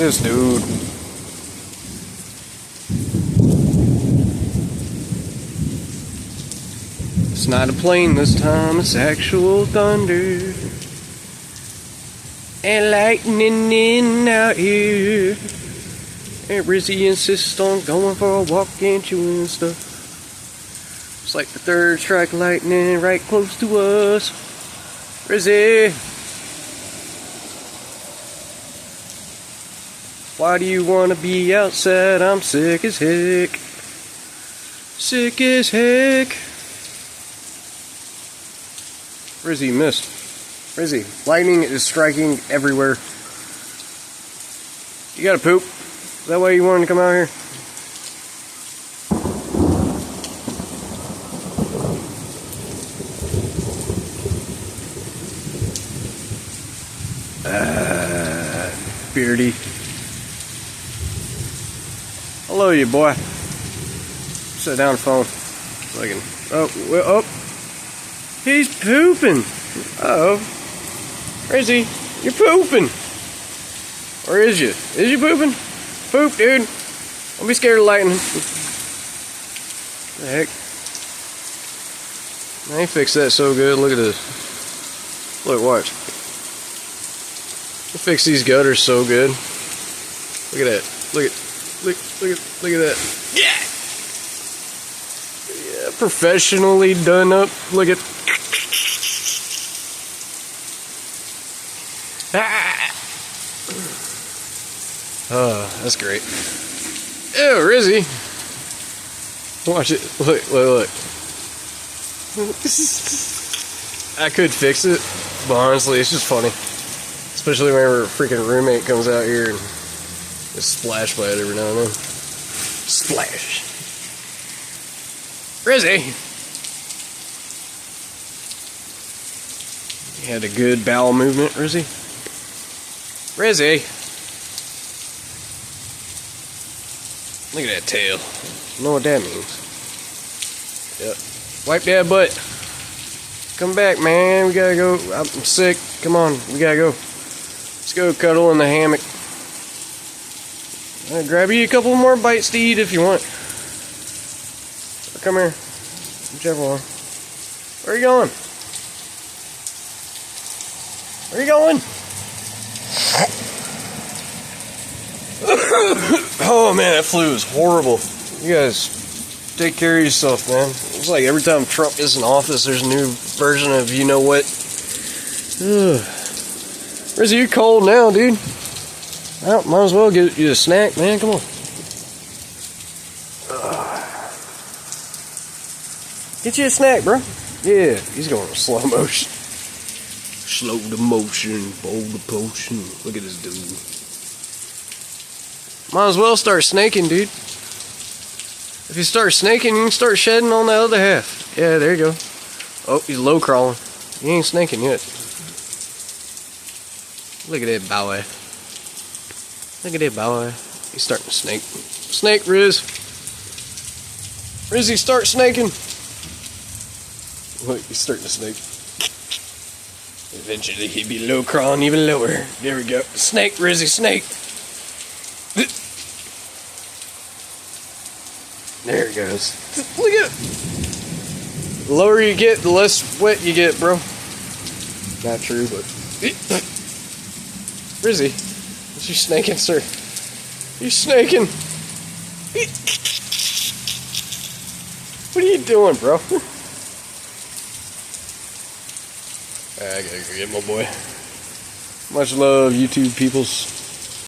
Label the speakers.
Speaker 1: This dude. It's not a plane this time, it's actual thunder. And lightning in out here. And Rizzy insists on going for a walk and chewing stuff. It's like the third strike lightning right close to us. Rizzy! Why do you want to be outside? I'm sick as heck. Sick as heck. Rizzy missed. Rizzy, lightning is striking everywhere. You gotta poop? Is that why you wanted to come out here? Beardy. Hello, you boy. Sit down the phone. So I can. Oh. He's pooping. Uh-oh. Rizzy, you're pooping. Or is you? Is you pooping? Poop, dude. Don't be scared of lightning. The heck? They fixed that so good. Look at this. Look, watch. They fixed these gutters so good. Look at that. Look at that. Yeah! Yeah, professionally done up. Look at. Oh, that's great. Ew, Rizzy. Watch it. Look. I could fix it, but honestly, it's just funny. Especially whenever a freaking roommate comes out here and gets splashed by it every now and then. Splash. Rizzy. You had a good bowel movement, Rizzy. Rizzy. Look at that tail. You know what that means. Yep. Wipe that butt. Come back, man. We gotta go. I'm sick. Come on. We gotta go. Let's go cuddle in the hammock. I'll grab you a couple more bites to eat if you want. Come here. Whichever one. Where are you going? Where are you going? Oh man, that flu is horrible. You guys take care of yourself, man. It's like every time Trump is in office, there's a new version of you know what. Rizzy, you're cold now, dude. Well, might as well get you a snack, man. Come on. Get you a snack, bro. Yeah, he's going in slow motion. Slow the motion, bold the potion. Look at this dude. Might as well start snaking, dude. If you start snaking, you can start shedding on the other half. Yeah, there you go. Oh, he's low crawling. He ain't snaking yet. Look at that boy. Look at that boy. He's starting to snake. Snake, Riz. Rizzy, start snaking. Look, he's starting to snake. Eventually, he'd be low crawling even lower. There we go. Snake, Rizzy, snake. There it goes. Look at it. The lower you get, the less wet you get, bro. Not true, but. Rizzy, is you snaking, sir? You snaking? What are you doing, bro? I gotta go get my boy. Much love, YouTube peoples.